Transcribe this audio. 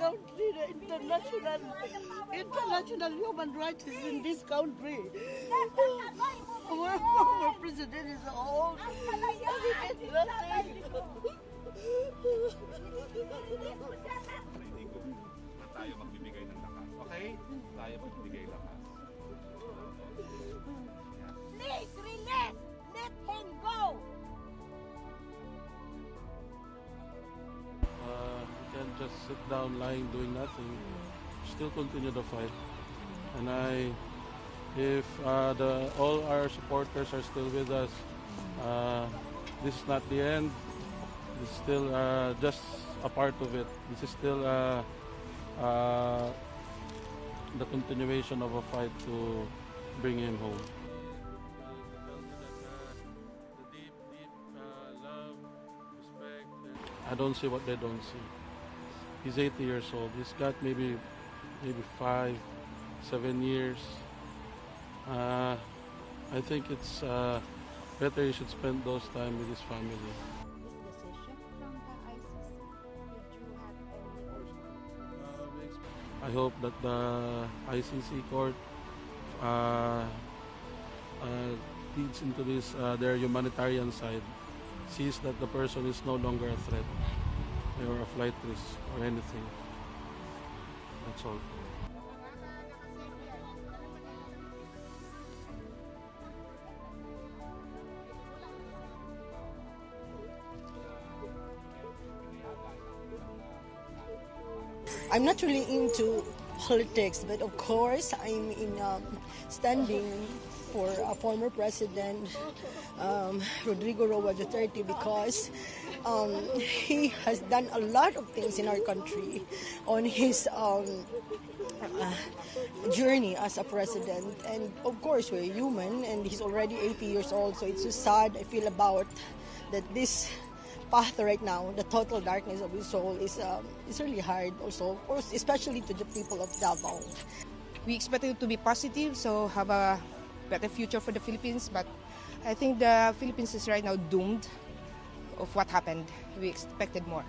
country. The international human rights is in this country. Our president is old. He did nothing. Tayo magbibigay ng lakas. Okay? Tayo magbibigay lakas. Please release! Let him go! You can't just sit down lying doing nothing. Still continue the fight. And if all our supporters are still with us, this is not the end. It's still just a part of it. This is still the continuation of a fight to bring him home. The deep love, respect. I don't see what they don't see. He's 80 years old. He's got maybe 5, 7 years. I think it's better he should spend those time with his family. I hope that the ICC court leads into this their humanitarian side, sees that the person is no longer a threat or a flight risk or anything. That's all. I'm not really into politics, but of course I'm standing for a former president, Rodrigo Roa Duterte, because he has done a lot of things in our country on his journey as a president. And of course we're human, and he's already 80 years old, so it's so sad I feel about that this path right now, the total darkness of his soul is really hard also, of course, especially to the people of Davao. We expect it to be positive, so have a better future for the Philippines, but I think the Philippines is right now doomed of what happened. We expected more.